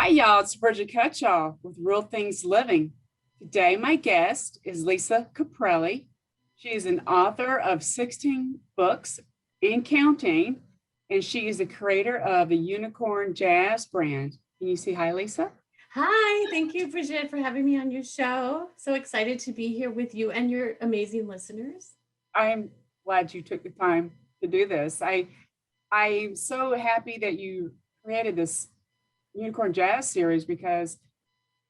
Hi, y'all. It's Bridget Cutchaw with Real Things Living. Today, my guest is Lisa Caprelli. She is an author of 16 books and counting, and she is the creator of the Unicorn Jazz brand. Can you say hi, Lisa? Hi, thank you, Bridget, for having me on your show. So excited to be here with you and your amazing listeners. I'm glad you took the time to do this. I'm so happy that you created this Unicorn Jazz series because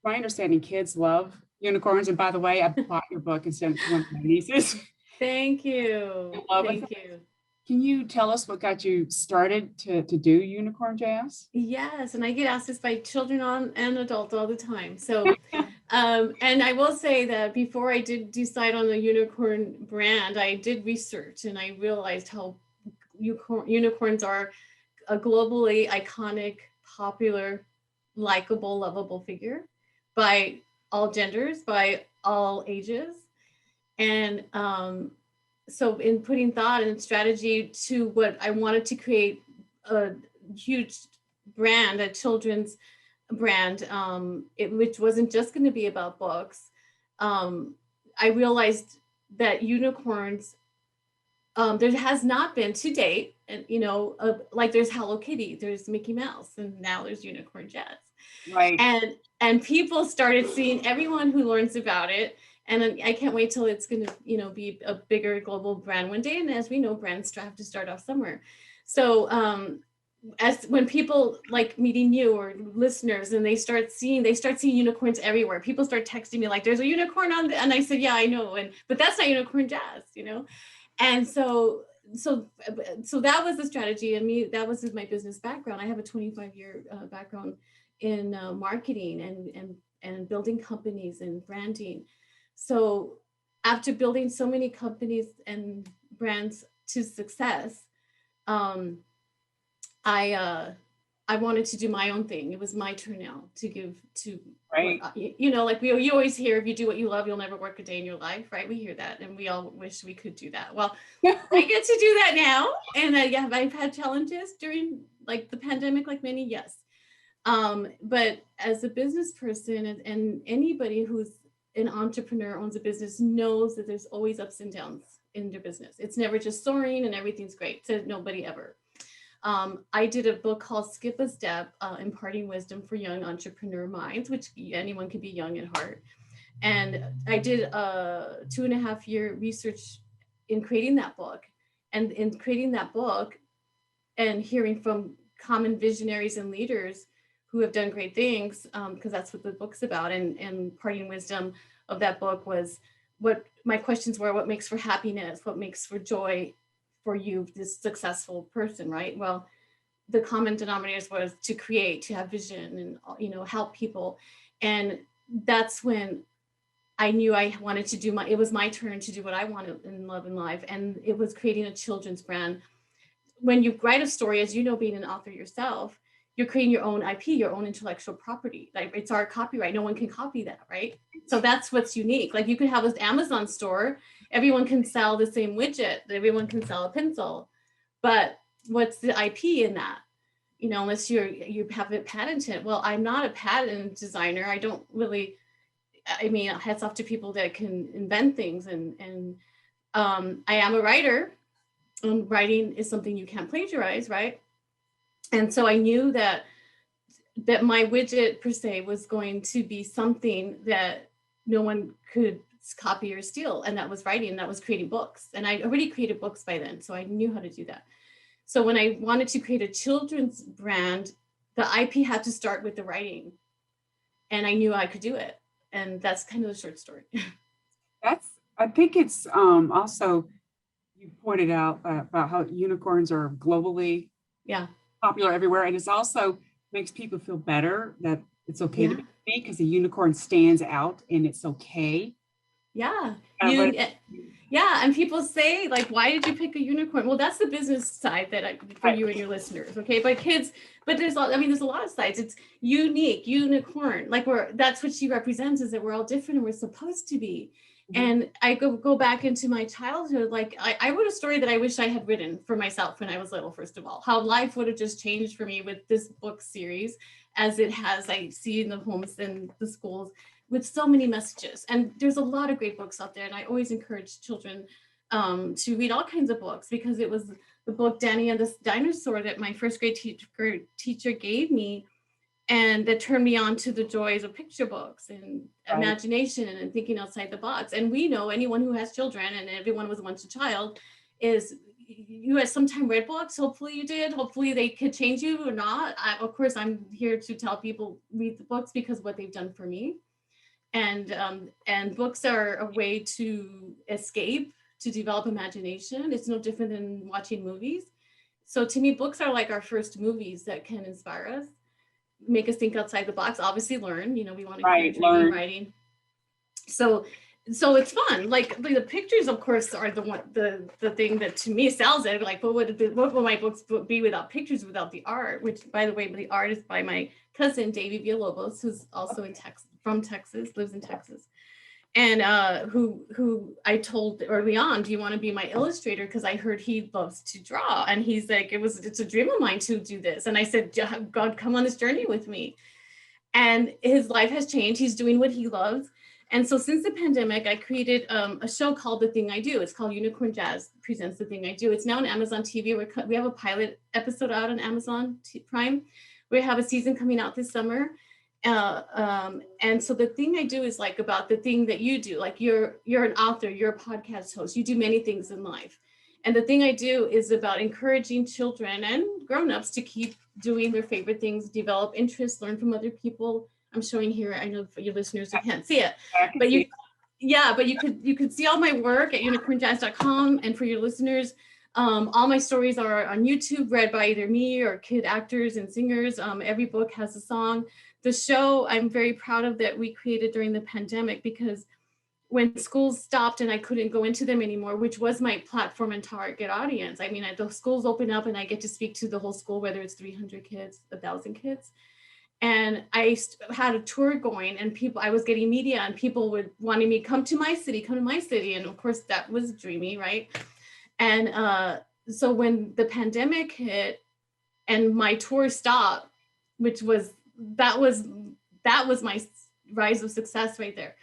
my understanding, kids love unicorns. And by the way, I bought your book and sent it to one of my nieces. Thank you. In love with it. Thank you. Can you tell us what got you started to do unicorn jazz? Yes, and I get asked this by children and adults all the time. And I will say that before I did decide on the unicorn brand, I did research and I realized how unicorns are a globally iconic, popular, likable, lovable figure by all genders, by all ages. And so in putting thought and strategy to what I wanted to create a huge brand, a children's brand, which wasn't just going to be about books. I realized that unicorns, there has not been to date, and like there's Hello Kitty, there's Mickey Mouse, and now there's Unicorn Jazz. Right. And people started seeing, everyone who learns about it, and I can't wait till it's going to be a bigger global brand one day. And as we know, brands have to start off somewhere. So as when people like meeting you or listeners and they start seeing unicorns everywhere, people start texting me like, there's a unicorn on and I said, yeah, I know, but that's not Unicorn Jazz. And so that was the strategy. And that was my business background. I have a 25-year background in marketing and building companies and branding. So after building so many companies and brands to success, I wanted to do my own thing. It was my turn now to give to, right. Like you always hear, if you do what you love, you'll never work a day in your life, right? We hear that, and we all wish we could do that. Well, I get to do that now, and I've had challenges during like the pandemic, like many, yes. But as a business person, and anybody who's an entrepreneur, owns a business, knows that there's always ups and downs in their business. It's never just soaring and everything's great. So nobody ever. I did a book called Skip a Step, Imparting Wisdom for Young Entrepreneur Minds, which anyone can be young at heart. And I did a 2.5-year research in creating that book. And in creating that book and hearing from common visionaries and leaders who have done great things, because that's what the book's about. And parting wisdom of that book was, what my questions were: what makes for happiness? What makes for joy for you, this successful person, right? Well, the common denominators was to create, to have vision, and help people. And that's when I knew I wanted to do it was my turn to do what I wanted in love and life. And it was creating a children's brand. When you write a story, as you know, being an author yourself, you're creating your own IP, your own intellectual property. Like, it's our copyright. No one can copy that, right? So that's what's unique. Like, you could have this Amazon store. Everyone can sell the same widget. Everyone can sell a pencil. But what's the IP in that? Unless you have it patented. Well, I'm not a patent designer. I don't really, hats off to people that can invent things. And I am a writer. And writing is something you can't plagiarize, right? And so I knew that my widget per se was going to be something that no one could copy or steal. And that was writing, and that was creating books. And I already created books by then, so I knew how to do that. So when I wanted to create a children's brand, the IP had to start with the writing. And I knew I could do it. And that's kind of the short story. I think it's also, you pointed out about how unicorns are globally popular everywhere. And it's also makes people feel better that it's okay to be me, because the unicorn stands out and it's okay. Yeah. And people say, like, why did you pick a unicorn? Well, that's the business side for you and your listeners. Okay. But there's a lot of sides. It's unique, unicorn. Like, that's what she represents, is that we're all different and we're supposed to be. And I go back into my childhood. Like I wrote a story that I wish I had written for myself when I was little, first of all, how life would have just changed for me with this book series, as it has, I see in the homes and the schools, with so many messages. And there's a lot of great books out there. And I always encourage children to read all kinds of books, because it was the book Danny and the Dinosaur that my first grade teacher gave me, and that turned me on to the joys of picture books and imagination and thinking outside the box. And we know, anyone who has children, and everyone was once a child, is you have sometime read books. Hopefully you did. Hopefully they could change you or not. Of course, I'm here to tell people read the books because of what they've done for me. And books are a way to escape, to develop imagination. It's no different than watching movies. So to me, books are like our first movies that can inspire us, make us think outside the box, obviously learn, we want to encourage reading, writing. So it's fun. Like the pictures, of course, are the thing that to me sells it. Like, what would my books be without pictures, without the art? Which, by the way, the art is by my cousin Davey Villalobos, who's also in Texas, from Texas, lives in Texas, and who I told early on, do you want to be my illustrator? Because I heard he loves to draw, and he's like, it's a dream of mine to do this. And I said, God, come on this journey with me. And his life has changed. He's doing what he loves. And so since the pandemic, I created a show called The Thing I Do. It's called Unicorn Jazz Presents The Thing I Do. It's now on Amazon TV. We have a pilot episode out on Amazon Prime. We have a season coming out this summer. And so The Thing I Do is like about the thing that you do. Like you're an author, you're a podcast host, you do many things in life. And The Thing I Do is about encouraging children and grownups to keep doing their favorite things, develop interests, learn from other people. I'm showing here, I know for your listeners who can't see it, but you could see all my work at unicornjazz.com. And for your listeners, all my stories are on YouTube, read by either me or kid actors and singers. Every book has a song. The show I'm very proud of that we created during the pandemic, because when schools stopped and I couldn't go into them anymore, which was my platform and target audience. I mean, the schools open up and I get to speak to the whole school, whether it's 300 kids, 1,000 kids. And I had a tour going, and I was getting media, and people would wanting me come to my city. And of course that was dreamy, right? And so when the pandemic hit and my tour stopped, that was my rise of success right there.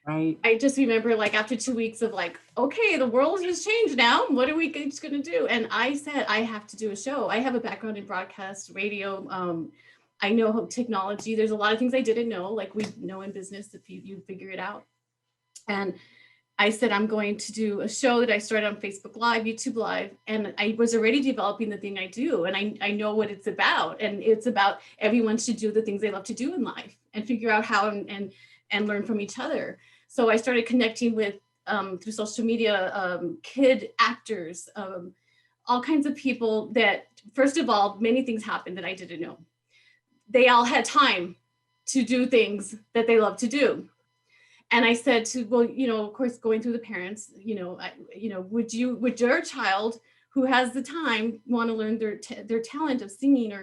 Right. I just remember, like, after 2 weeks of like, okay, the world has changed now. What are we just going to do? And I said, I have to do a show. I have a background in broadcast radio. I know technology. There's a lot of things I didn't know, like we know in business, if you figure it out. And I said, I'm going to do a show that I started on Facebook Live, YouTube Live, and I was already developing The Thing I Do. And I know what it's about. And it's about everyone should do the things they love to do in life and figure out how and learn from each other. So I started connecting with, through social media, kid actors, all kinds of people that, first of all, many things happened that I didn't know. They all had time to do things that they love to do. And I said of course, going through the parents, would your child who has the time want to learn their talent of singing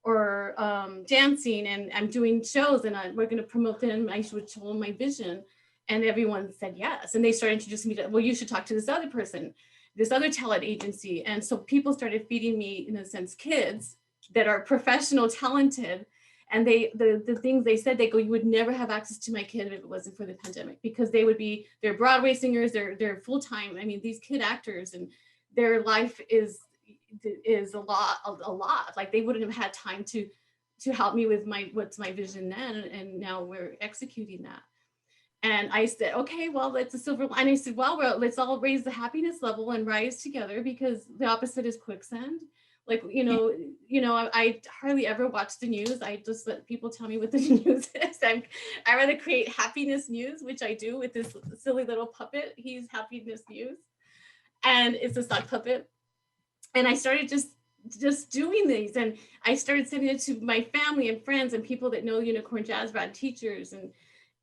or dancing? And I'm doing shows, and we're going to promote them. I would show them my vision, and everyone said yes. And they started introducing me to, well, you should talk to this other person, this other talent agency. And so people started feeding me, in a sense, kids that are professional, talented. And the things they said, they go, you would never have access to my kid if it wasn't for the pandemic, because they're Broadway singers, they're full-time. I mean, these kid actors, and their life is a lot. Like, they wouldn't have had time to help me with what's my vision then. And now we're executing that. And I said, okay, well, it's a silver line. I said, well, let's all raise the happiness level and rise together, because the opposite is quicksand. Like, I hardly ever watch the news. I just let people tell me what the news is. I rather create happiness news, which I do with this silly little puppet. He's happiness news, and it's a sock puppet. And I started just doing these, and I started sending it to my family and friends and people that know Unicorn Jazz Band, teachers,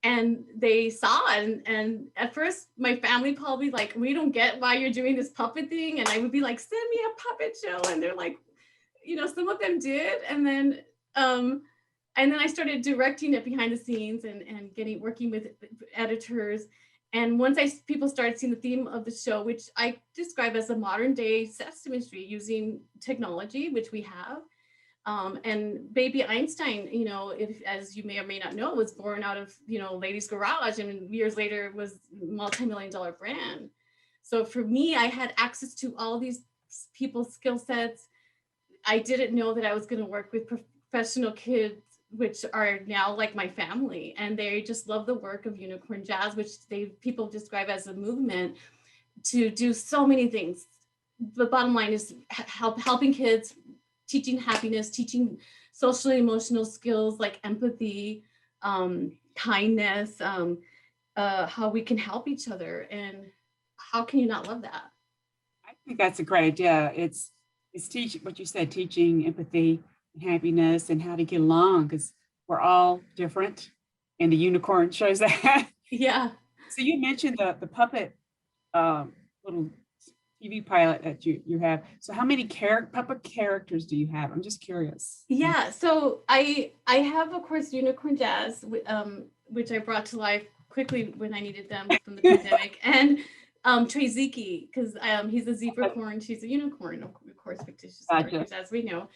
and they saw it. And at first my family probably like, we don't get why you're doing this puppet thing. And I would be like, send me a puppet show. And they're like, some of them did. And then I started directing it behind the scenes and working with editors. And once people started seeing the theme of the show, which I describe as a modern day Sesame Street using technology, which we have. And baby Einstein, if, as you may or may not know, was born out of, Ladies Garage, and years later was multi-million-dollar brand. So for me, I had access to all these people's skill sets. I didn't know that I was going to work with professional kids, which are now like my family, and they just love the work of Unicorn Jazz, which people describe as a movement to do so many things. The bottom line is helping kids, teaching happiness, teaching social and emotional skills like empathy, kindness, how we can help each other, and how can you not love that? I think that's a great idea. It's teaching what you said, teaching empathy and happiness and how to get along, because we're all different, and the unicorn shows that. Yeah. So you mentioned the puppet little TV pilot that you have. So how many puppet characters do you have? I'm just curious. Yeah, so I have, of course, Unicorn Jazz, which I brought to life quickly when I needed them from the pandemic, and Traziki, because he's a zebra corn, she's a unicorn, of course, fictitious characters, as we know.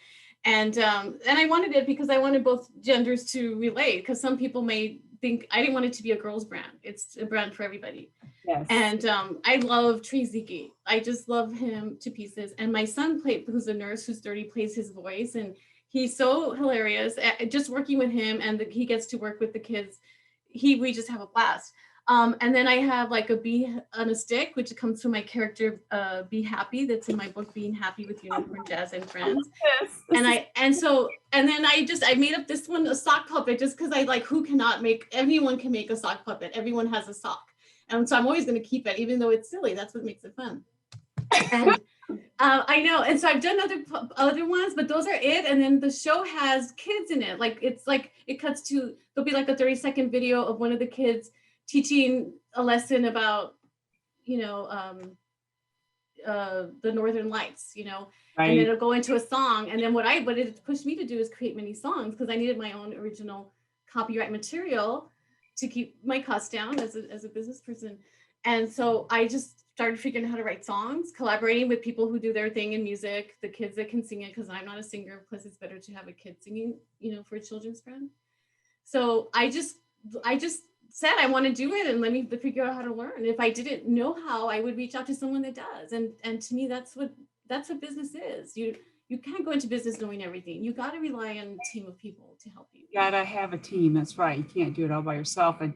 And I wanted it because I wanted both genders to relate, because some people may think I didn't want it to be a girl's brand. It's a brand for everybody. Yes. And I love Traziki. I just love him to pieces. And my son who's a nurse who's 30, plays his voice, and he's so hilarious. Just working with him, and he gets to work with the kids. We just have a blast. And then I have like a bee on a stick, which comes from my character, Be Happy, that's in my book, Being Happy with Unicorn Jazz and Friends. Yes. And then I made up this one, a sock puppet, just because anyone can make a sock puppet. Everyone has a sock. And so I'm always going to keep it, even though it's silly. That's what makes it fun. And I know. And so I've done other ones, but those are it. And then the show has kids in it. It cuts to, there'll be like a 30-second video of one of the kids teaching a lesson about, the Northern Lights, right. And then it'll go into a song. And then what it pushed me to do is create many songs, because I needed my own original copyright material to keep my costs down as a business person. And so I just started figuring out how to write songs, collaborating with people who do their thing in music, the kids that can sing it, because I'm not a singer. Plus, it's better to have a kid singing, for a children's brand. So I just said, I want to do it, and let me figure out how to learn. If I didn't know how, I would reach out to someone that does. And to me, that's what business is. You can't go into business knowing everything. You got to rely on a team of people to help you. You got to have a team. That's right. You can't do it all by yourself. And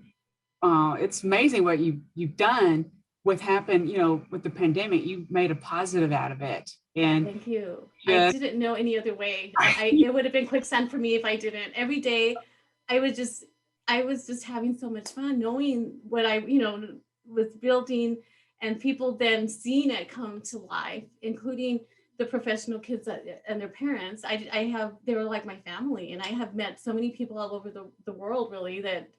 it's amazing what you've done with the pandemic. You made a positive out of it. And thank you. I didn't know any other way. It would have been quicksand for me if I didn't. Every day, I was just having so much fun knowing what I was building, and people then seeing it come to life, including the professional kids and their parents. They were like my family, and I have met so many people all over the world, really, that,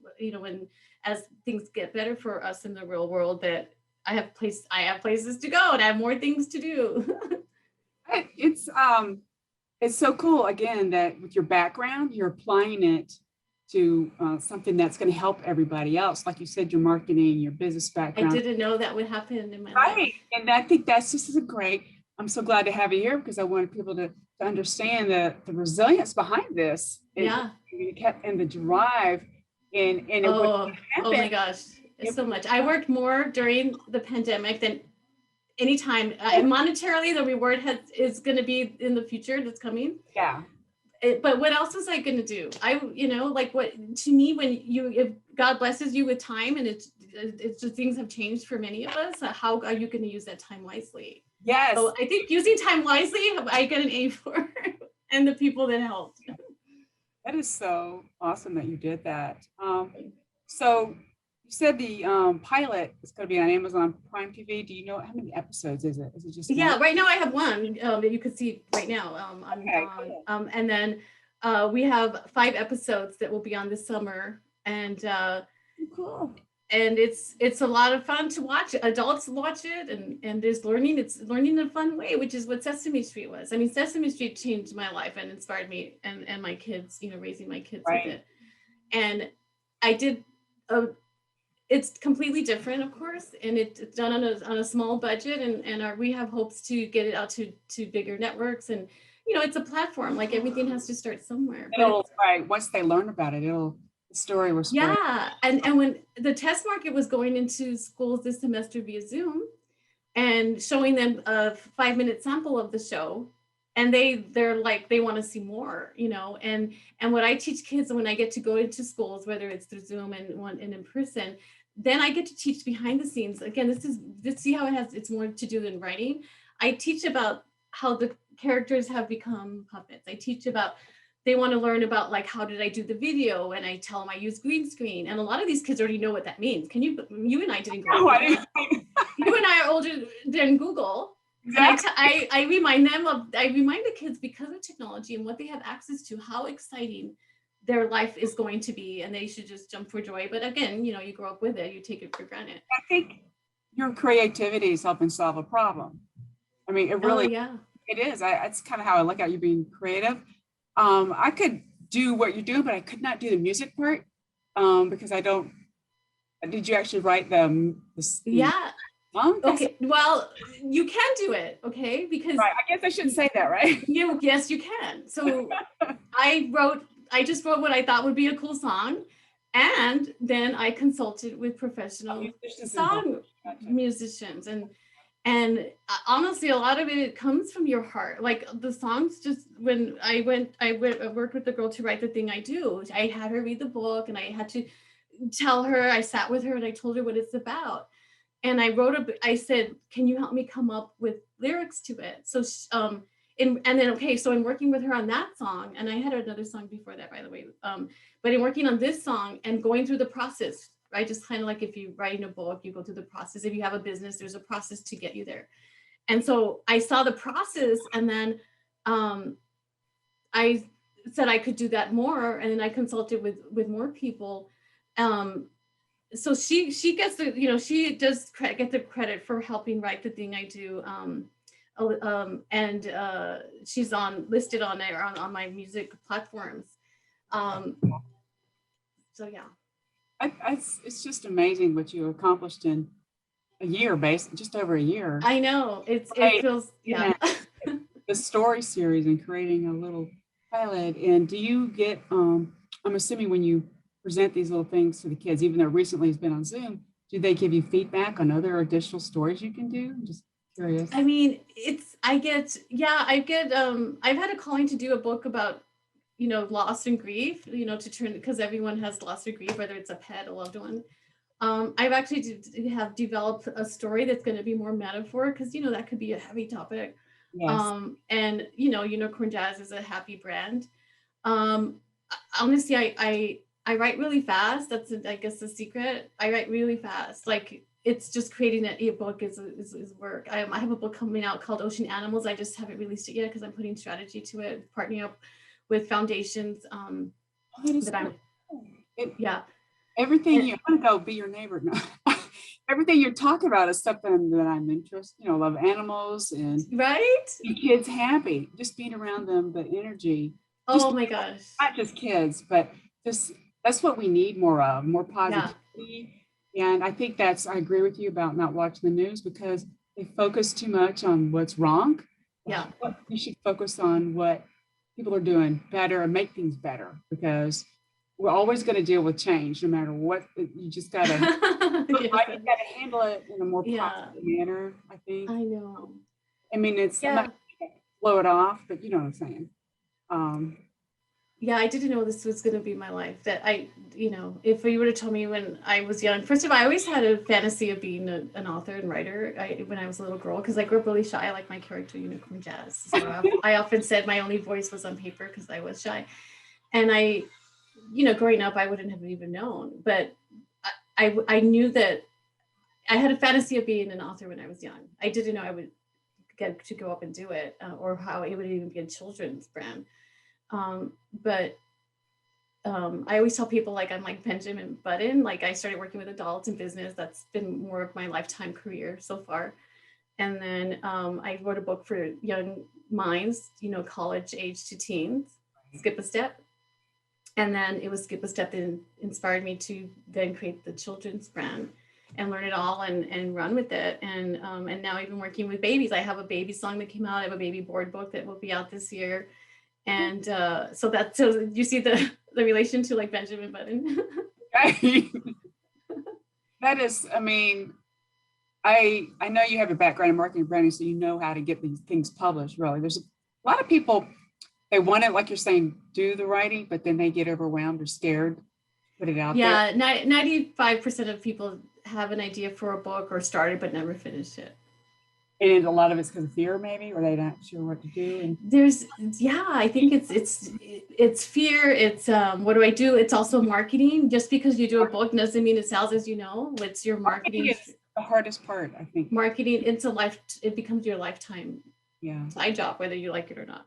as things get better for us in the real world, that I have places to go and I have more things to do. It's so cool, again, that with your background, you're applying it to something that's going to help everybody else. Like you said, your marketing, your business background. I didn't know that would happen in my life. Right. And I think that's just I'm so glad to have you here, because I wanted people to understand the resilience behind this. Yeah. And the drive. Oh my gosh. It's so much. I worked more during the pandemic than any time. Monetarily, the reward is going to be in the future that's coming. Yeah. But what else was I going to do? To me, if God blesses you with time, and it's just, things have changed for many of us, how are you going to use that time wisely? Yes. So I think using time wisely, I get an A for, and the people that helped. That is so awesome that you did that. So you said the pilot is going to be on Amazon Prime TV. Do you know how many episodes is it? Is it just one? Yeah, right now I have one that you can see right now. Cool. And then we have 5 episodes that will be on this summer, and cool. And it's a lot of fun to watch. Adults watch it, and there's learning. It's learning in a fun way, which is what Sesame Street was. I mean, Sesame Street changed my life and inspired me and my kids, raising my kids with it. And I did it's completely different, of course, and it's done on a small budget, and we have hopes to get it out to bigger networks, and it's a platform. Like everything has to start somewhere. But It'll, right, once they learn about it, the story will spread. yeah, and when the test market was going into schools this semester via Zoom and showing them a 5-minute sample of the show, and they're like they want to see more, and what I teach kids when I get to go into schools, whether it's through Zoom and in person, then I get to teach behind the scenes. Again, this see how it's more to do than writing. I teach about how the characters have become puppets. I teach about they want to learn about like how did I do the video, and I tell them I use green screen, and a lot of these kids already know what that means. You and I didn't go. No, You and I are older than Google. Exactly. I remind the kids, because of technology and what they have access to, how exciting their life is going to be, and they should just jump for joy. But again, you grow up with it, you take it for granted. I think your creativity is helping solve a problem. I mean, it really, it is. That's kind of how I look at you being creative. I could do what you do, but I could not do the music part because I don't. Did you actually write the yeah. Song? Okay, well, you can do it, okay? Because right. I guess I shouldn't say that, right? Yes, you can. So I just wrote what I thought would be a cool song, and then I consulted with professional song musicians, and honestly, a lot of it comes from your heart. Like the songs, just when I worked with the girl to write The Thing I Do. I had her read the book, and I had to tell her. I sat with her and I told her what it's about. And I said, can you help me come up with lyrics to it? So, so in working with her on that song, and I had another song before that, by the way, but in working on this song and going through the process, right? Just kind of like if you're writing a book, you go through the process. If you have a business, there's a process to get you there. And so I saw the process, and then I said I could do that more. And then I consulted with more people. So she gets she does get the credit for helping write The Thing I Do, and she's listed on there on my music platforms. So yeah, it's just amazing what you accomplished in a year, just over a year. I know it feels the story series and creating a little pilot. And do you get? I'm assuming when you present these little things to the kids, even though recently it's been on Zoom, do they give you feedback on other additional stories you can do? I'm just curious. I mean, I've had a calling to do a book about, loss and grief, because everyone has loss or grief, whether it's a pet, a loved one. I've actually have developed a story that's going to be more metaphor, because, that could be a heavy topic. Yes. And, Unicorn Jazz is a happy brand. Honestly, I write really fast. That's, I guess, the secret. I write really fast. Like, it's just creating an e-book is work. I have a book coming out called Ocean Animals. I just haven't released it yet because I'm putting strategy to it, partnering up with foundations. Everything you want to go be your neighbor. No. Everything you're talking about is something that I'm interested. Love animals and keep kids happy. Just being around them, the energy. Oh my gosh! Not just kids, but just. That's what we need more of, more positivity. Yeah. And I think I agree with you about not watching the news because they focus too much on what's wrong. Yeah. You should focus on what people are doing better and make things better, because we're always going to deal with change no matter what. You just got to you got to handle it in a more positive manner, I think. I know. I mean, I'm not gonna blow it off, but you know what I'm saying. Yeah, I didn't know this was going to be my life. That if you would have told me when I was young, first of all, I always had a fantasy of being an author and writer when I was a little girl, because I grew up really shy. I like my character, Unicorn Jazz. So I often said my only voice was on paper because I was shy. And growing up, I wouldn't have even known. But I knew that I had a fantasy of being an author when I was young. I didn't know I would get to go up and do it, or how it would even be a children's brand. But I always tell people, like, I'm like Benjamin Button. Like, I started working with adults in business. That's been more of my lifetime career so far. And then I wrote a book for young minds, college age to teens, Skip a Step. And then it was Skip a Step that inspired me to then create the children's brand and learn it all and run with it. And now even working with babies, I have a baby song that came out. I have a baby board book that will be out this year. And so you see the relation to like Benjamin Button. That is, I mean, I know you have a background in marketing and branding, so you know how to get these things published, really. There's a lot of people, they want it, like you're saying, do the writing, but then they get overwhelmed or scared to put it out there. Yeah, 95% of people have an idea for a book or started but never finished it. And a lot of it's because of fear, maybe, or they're not sure what to do. And I think it's fear. It's what do I do? It's also marketing. Just because you do a book doesn't mean it sells, as you know. It's your marketing. Is the hardest part, I think. Marketing, it becomes your lifetime side job, whether you like it or not.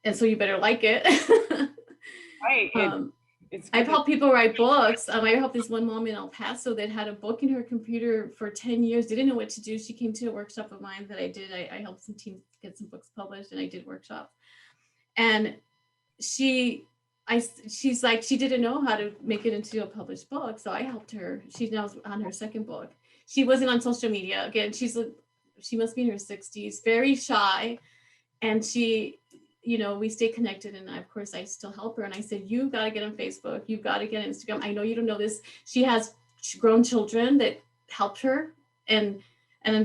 And so you better like it. Right. I've helped people write books. I helped this one mom in El Paso that had a book in her computer for 10 years, didn't know what to do. She came to a workshop of mine that I did. I helped some teams get some books published, and I did workshops. And she's like, she didn't know how to make it into a published book. So I helped her. She's now on her second book. She wasn't on social media. Again, she must be in her 60s, very shy. And she, we stay connected, and of course I still help her. And I said, you've got to get on Facebook. You've got to get on Instagram. I know you don't know this. She has grown children that helped her, and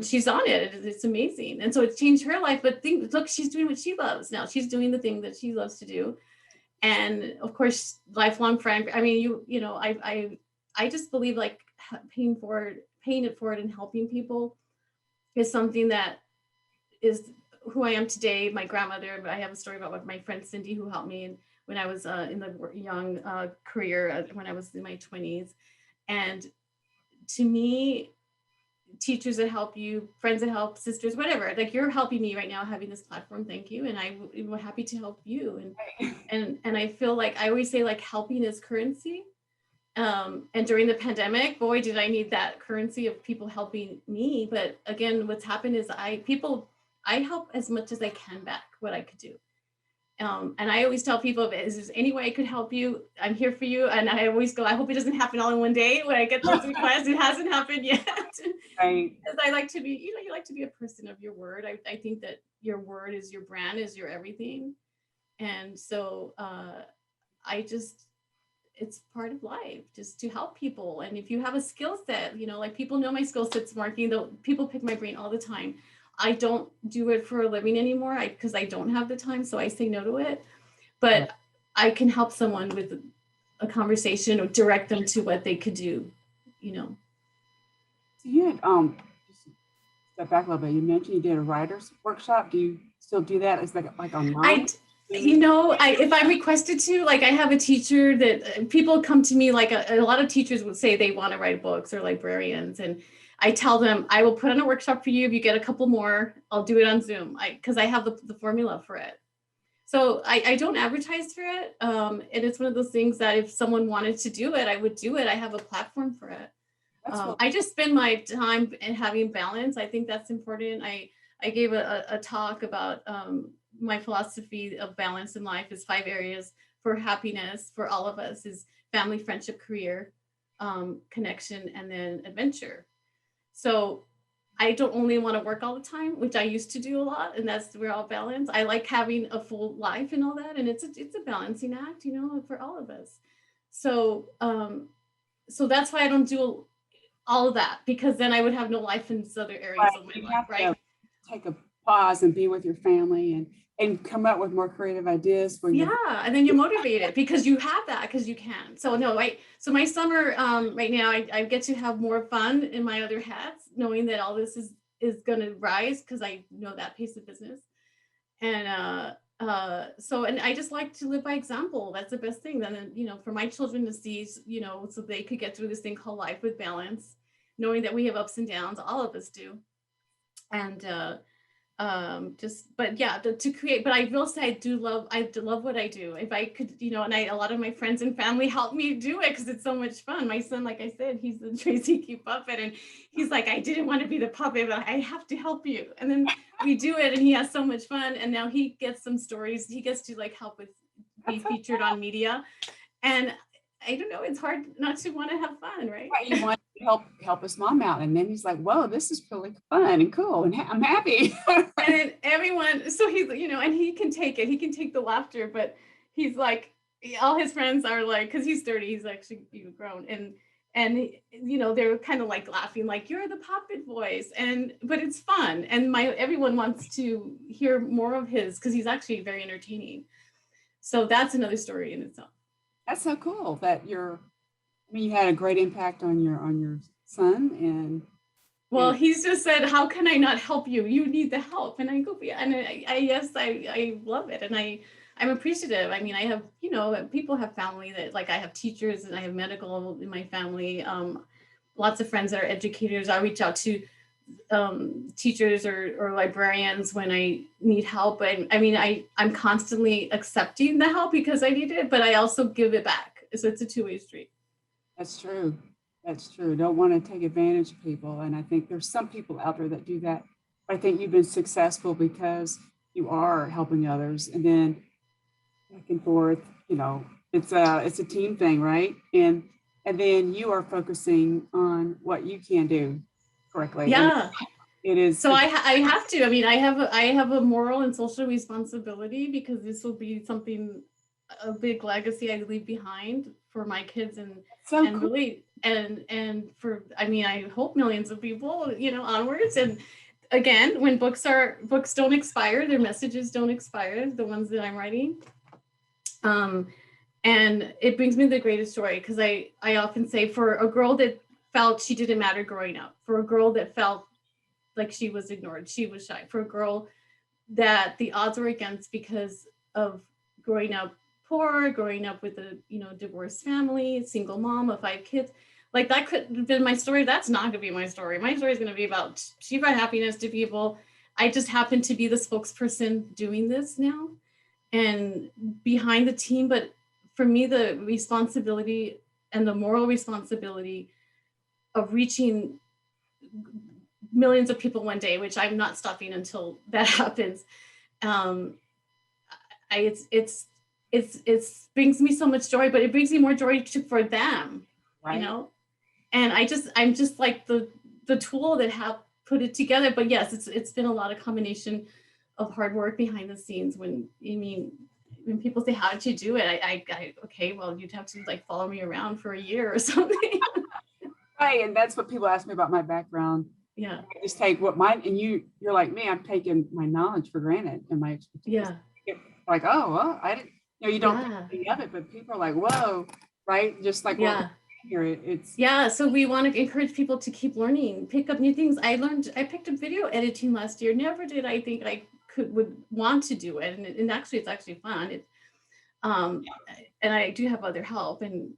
she's on it. It's amazing. And so it's changed her life. But look, she's doing what she loves now. She's doing the thing that she loves to do. And of course, lifelong friend. I mean, I just believe like paying it forward and helping people is something that is who I am today. My grandmother, I have a story about my friend Cindy, who helped me when I was in the young career, when I was in my 20s. And to me, teachers that help you, friends that help, sisters, whatever, like you're helping me right now having this platform. Thank you. And I'm happy to help you. And I feel like I always say like helping is currency. And during the pandemic, boy, did I need that currency of people helping me. But again, what's happened is I help as much as I can back what I could do. And I always tell people, if there's any way I could help you, I'm here for you. And I always go, I hope it doesn't happen all in one day when I get those requests. It hasn't happened yet. Right. Because I like to be, you like to be a person of your word. I think that your word is your brand, is your everything. And so it's part of life just to help people. And if you have a skill set, like people know my skill set's marketing, though people pick my brain all the time. I don't do it for a living anymore because I don't have the time. So I say no to it, but I can help someone with a conversation or direct them to what they could do, So you had, just step back a little bit. You mentioned you did a writer's workshop. Do you still do that? It's like online? If I'm requested to, like I have a teacher that people come to me, like a lot of teachers would say they want to write books, or librarians. And I tell them, I will put on a workshop for you. If you get a couple more, I'll do it on Zoom because I have the formula for it. So I don't advertise for it. And it's one of those things that if someone wanted to do it, I would do it. I have a platform for it. I just spend my time in having balance. I think that's important. I gave a talk about my philosophy of balance in life is 5 areas for happiness for all of us is family, friendship, career, connection, and then adventure. So I don't only want to work all the time, which I used to do a lot, and that's where I'll balance. I like having a full life and all that, and it's a balancing act, for all of us. So so that's why I don't do all of that, because then I would have no life in these other areas of my life, right? Take a pause and be with your family and come up with more creative ideas. And then you're motivated because you have that, because you can. So so my summer right now, I get to have more fun in my other hats, knowing that all this is going to rise because I know that pace of business. And and I just like to live by example. That's the best thing. Then, for my children to see, so they could get through this thing called life with balance, knowing that we have ups and downs, all of us do. And to create, but I will say I do love what I do. If I could, and a lot of my friends and family help me do it because it's so much fun. My son, like I said, he's the Tracy Q puppet, and he's like, I didn't want to be the puppet, but I have to help you. And then we do it, and he has so much fun. And now he gets some stories. He gets to help with be featured on media. And I don't know, it's hard not to want to have fun, right? Right, you want to help his mom out, and then he's like, "Whoa, this is really fun and cool, and I'm happy." And then everyone, so he's, and he can take it, he can take the laughter, but he's like, all his friends are like, because he's 30, he's actually grown, and they're kind of like laughing, like, you're the puppet voice, but it's fun, and everyone wants to hear more of his because he's actually very entertaining. So that's another story in itself. That's so cool that you had a great impact on your son, and well, he's just said, how can I not help you? You need the help. And I go, yeah. And I love it. And I'm appreciative. I mean, I have, people have family that, like, I have teachers and I have medical in my family. Lots of friends that are educators. I reach out to teachers or librarians when I need help. And I mean, I'm constantly accepting the help because I need it, but I also give it back. So it's a two-way street. That's true. That's true. Don't want to take advantage of people. And I think there's some people out there that do that. But I think you've been successful because you are helping others. And then back and forth, it's a team thing, right? And then you are focusing on what you can do correctly. Yeah. And it is. So I have to. I mean, I have a moral and social responsibility because this will be a big legacy I leave behind for my kids and so and cool. really and for, I mean, I hope millions of people, onwards. And again, when books don't expire, their messages don't expire, the ones that I'm writing. And it brings me the greatest joy because I often say, for a girl that felt she didn't matter growing up, for a girl that felt like she was ignored, she was shy, for a girl that the odds were against because of growing up poor, growing up with a divorced family, single mom of 5 kids, like, that could have been my story. That's not going to be my story. My story is going to be about, she brought happiness to people. I just happen to be the spokesperson doing this now and behind the team. But for me, the responsibility and the moral responsibility of reaching millions of people one day, which I'm not stopping until that happens. It's brings me so much joy, but it brings me more joy for them, Right. And I'm just like the tool that have put it together. But yes, it's been a lot of combination of hard work behind the scenes. When people say, how did you do it? I okay, well, you'd have to, like, follow me around for a year or something. Right. And that's what people ask me about my background. Yeah. I just take what mine, and you're like me, I'm taking my knowledge for granted and my expertise. Yeah. Like, oh, well, I didn't, you don't think of it, but people are like, whoa, right? Just like, here it's. Yeah. So we want to encourage people to keep learning, pick up new things. I picked up video editing last year. Never did I think I would want to do it. And actually, it's actually fun. And I do have other help and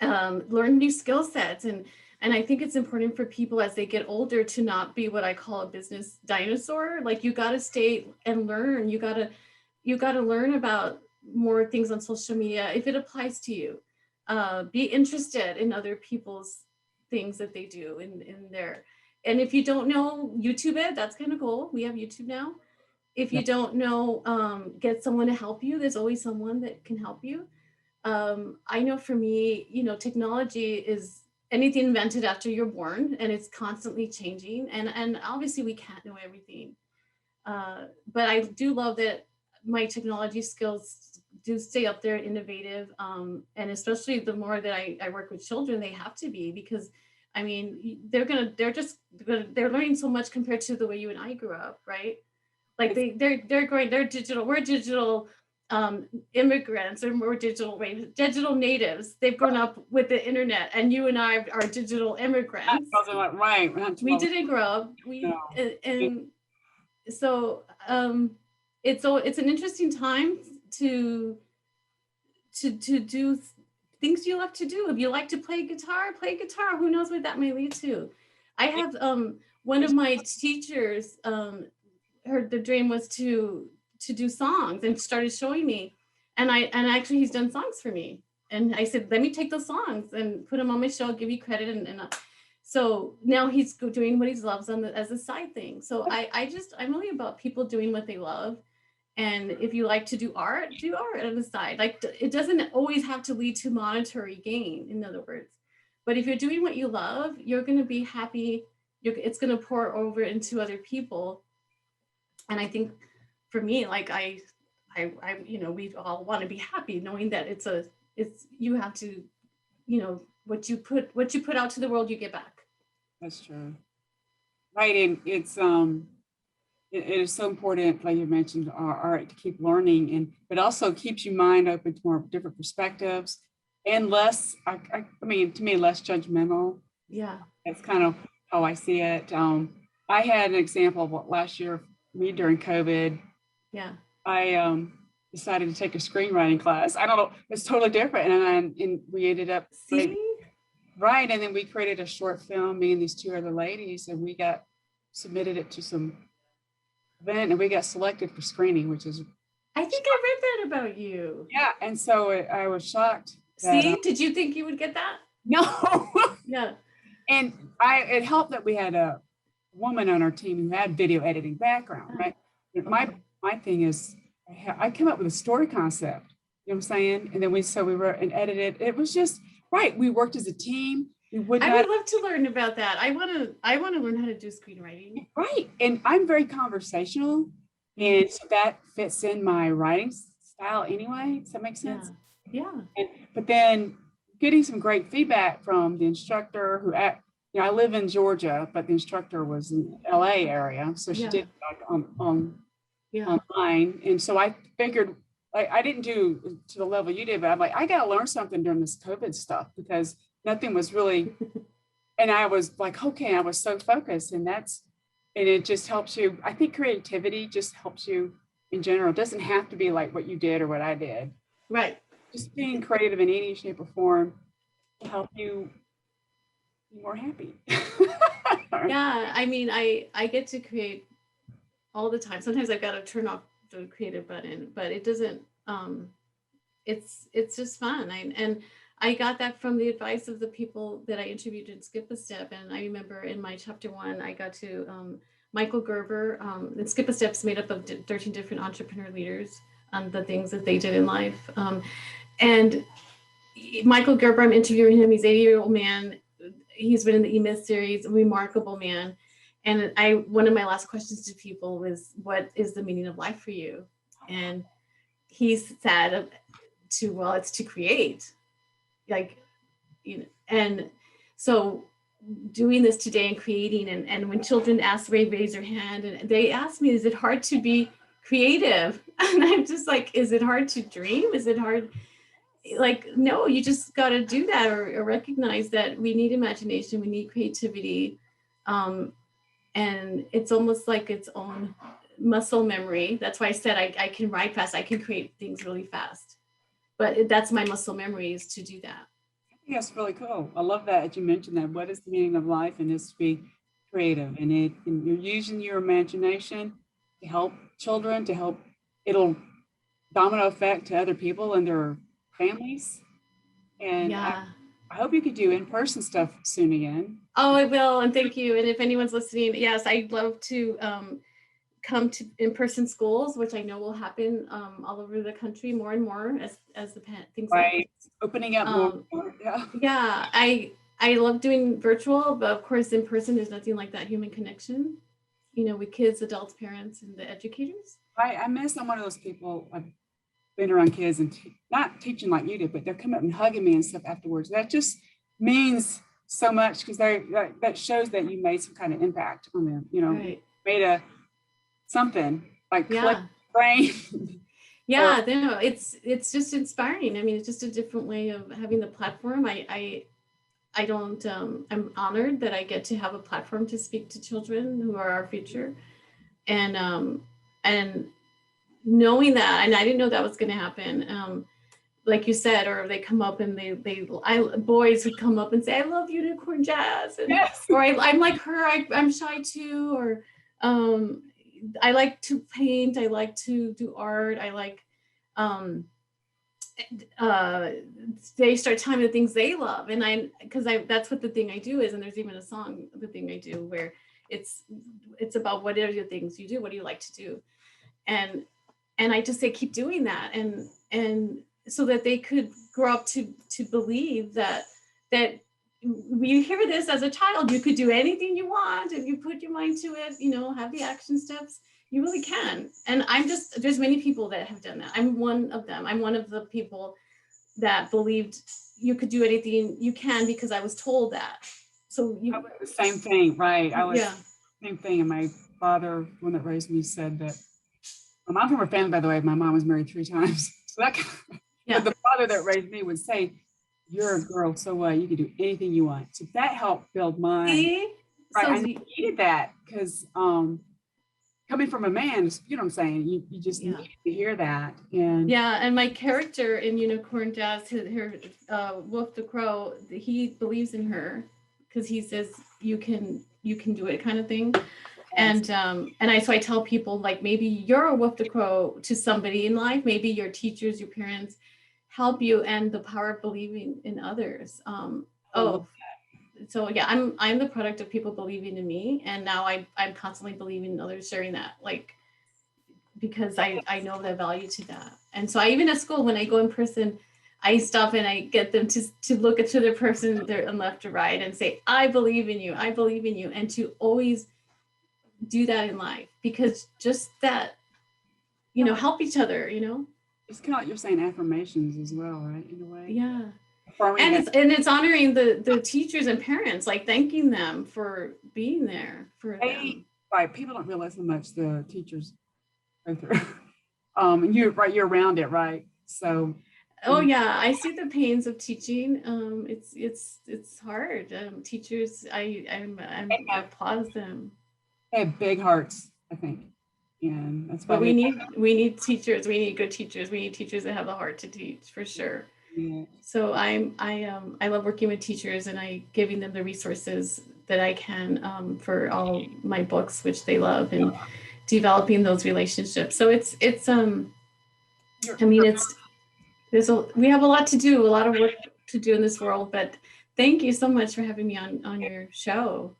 learn new skill sets. And I think it's important for people as they get older to not be what I call a business dinosaur. Like, you got to stay and learn. You got to learn about more things on social media if it applies to you. Be interested in other people's things that they do in there. And if you don't know, YouTube it. That's kind of cool. We have YouTube now. If you don't know, get someone to help you. There's always someone that can help you. I know for me, technology is anything invented after you're born, and it's constantly changing. And obviously we can't know everything. But I do love that my technology skills do stay up there, innovative. And especially the more that I work with children, they have to be, because I mean, they're learning so much compared to the way you and I grew up, right? Like they're digital. We're digital immigrants, and we're digital natives. They've grown up with the internet, and you and I are digital immigrants. Right. We didn't grow up. So it's an interesting time to do things you love to do. If you like to play guitar, play guitar. Who knows what that may lead to? I have one of my teachers, the dream was to do songs, and started showing me, and actually he's done songs for me, and I said, let me take those songs and put them on my show, I'll give you credit, and so now he's doing what he loves as a side thing. So I'm really about people doing what they love, And if you like to do art on the side. Like it doesn't always have to lead to monetary gain, in other words. But if you're doing what you love, you're going to be happy. It's going to pour over into other people. And I think for me, like we all want to be happy, knowing that you have to, what you put out to the world, you get back. That's true. Right. And it is so important, like you mentioned, art, to keep learning, but also keeps your mind open to more different perspectives and less, I mean, to me, less judgmental. Yeah. That's kind of how I see it. I had an example of what last year, me during COVID. Yeah. I decided to take a screenwriting class. I don't know, it's totally different. And we ended up right. And then we created a short film, me and these two other ladies, and we got submitted it to some event and we got selected for screening, which is, I think I read that about you. Yeah. And so I was shocked. Did you think you would get that? No. Yeah. And it helped that we had a woman on our team who had video editing background, right? Okay. My thing is, I came up with a story concept, you know what I'm saying? And then we wrote and edited. It was just, right. We worked as a team. I would love to learn about that. I want to learn how to do screenwriting. Right. And I'm very conversational. And so that fits in my writing style anyway. Does that make sense? Yeah. But then getting some great feedback from the instructor who, I live in Georgia, but the instructor was in the LA area. So she did like online. And so I figured, like, I didn't do to the level you did, but I'm like, I got to learn something during this COVID stuff because nothing was really, and I was like, okay, I was so focused, and it just helps you. I think creativity just helps you in general. It doesn't have to be like what you did or what I did. Right. Just being creative in any shape or form will help you be more happy. Yeah. I mean, I get to create all the time. Sometimes I've got to turn off the creative button, but it doesn't, it's just fun. And I got that from the advice of the people that I interviewed in Skip a Step. And I remember in my chapter 1, I got to Michael Gerber, and Skip a Step's made up of 13 different entrepreneur leaders on the things that they did in life. And Michael Gerber, I'm interviewing him. He's an 80-year-old man. He's been in the E-Myth series, a remarkable man. And one of my last questions to people was, what is the meaning of life for you? And he said it's to create. And so doing this today and creating, and when children raise their hand, and they ask me, is it hard to be creative? And I'm just like, is it hard to dream? Is it hard? Like, no, you just got to do that, or recognize that we need imagination, we need creativity. And it's almost like its own muscle memory. That's why I said I can write fast, I can create things really fast. But that's my muscle memory, is to do that. I think that's really cool. I love that you mentioned that. What is the meaning of life? And it's to be creative. And you're using your imagination to help children, it'll domino effect to other people and their families. And I hope you could do in-person stuff soon again. Oh, I will. And thank you. And if anyone's listening, yes, I'd love to come to in-person schools, which I know will happen all over the country more and more as the things right opening up more. Yeah, I love doing virtual, but of course in person there's nothing like that human connection, with kids, adults, parents, and the educators. I miss. I'm one of those people. I've been around kids and not teaching like you did, but they're coming up and hugging me and stuff afterwards. That just means so much, because that shows that you made some kind of impact on them. Right. Made something like click brain. Yeah, no, it's just inspiring. I mean, it's just a different way of having the platform. I don't. I'm honored that I get to have a platform to speak to children who are our future, and knowing that, and I didn't know that was going to happen. Like you said, or they come up and boys would come up and say, "I love unicorn jazz," and, yes. Or I'm like her. I'm shy too, or I like to paint. I like to do art. I like. They start telling me the things they love, and because that's what the thing I do is, and there's even a song, the thing I do, where it's about what are the things you do, what do you like to do, and And I just say, keep doing that. And so that they could grow up to believe that we hear this as a child, you could do anything you want if you put your mind to it, have the action steps, you really can. And there's many people that have done that. I'm one of them. I'm one of the people that believed you could do anything you can because I was told that. So I was the same thing, right? I was yeah. same thing. And my father, the one that raised me, said that I'm from a family, by the way. My mom was married 3 times. So that Yeah. but the father that raised me would say, "You're a girl, so what? You can do anything you want." So that helped build my See? right. So I needed that because coming from a man, you know what I'm saying? You just Yeah. needed to hear that. And yeah, and my character in Unicorn Jazz, her Wolf the Crow, he believes in her because he says you can do it, kind of thing. And I tell people, like, maybe you're a Wolf the Crow to somebody in life, maybe your teachers, your parents help you, and the power of believing in others. So yeah, I'm the product of people believing in me, and now I'm constantly believing in others, sharing that, like, because I know the value to that. And so I, even at school, when I go in person, I stop and I get them to look at the person there on left or right and say, I believe in you, and to always do that in life, because just that, help each other, it's kind of like you're saying affirmations as well, right? In a way. Yeah. Affirming And it's honoring the teachers and parents, like thanking them for being there for them. Right. People don't realize how much the teachers go through. And you're around it, right? So Oh yeah, I see the pains of teaching. It's hard. Teachers, I applaud them. they have big hearts, I think. And that's why But we need teachers. We need good teachers. We need teachers that have the heart to teach, for sure. Yeah. So I love working with teachers, and I giving them the resources that I can for all my books, which they love, and developing those relationships. So we have a lot to do, a lot of work to do in this world, but thank you so much for having me on your show.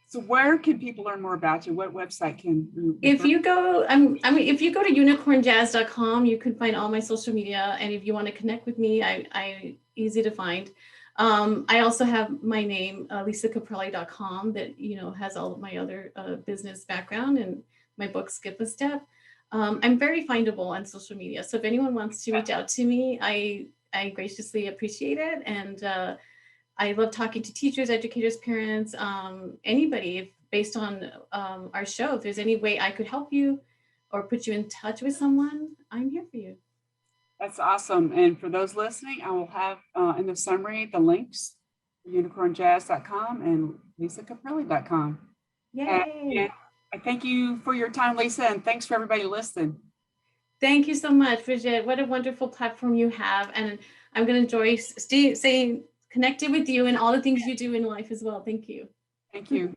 So where can people learn more about you? What website can if you go if you go to unicornjazz.com, you can find all my social media, and if you want to connect with me, I easy to find. I also have my name, lisacaprelli.com, that has all of my other business background, and my book Skip a Step. I'm very findable on social media, so if anyone wants to reach out to me, I graciously appreciate it. And I love talking to teachers, educators, parents, anybody. Based on our show, if there's any way I could help you or put you in touch with someone, I'm here for you. That's awesome. And for those listening, I will have in the summary the links, unicornjazz.com and lisacaprelli.com. Yay! And I thank you for your time, Lisa, and thanks for everybody listening. Thank you so much, Bridget. What a wonderful platform you have. And I'm going to enjoy staying connected with you and all the things you do in life as well. Thank you. Thank you.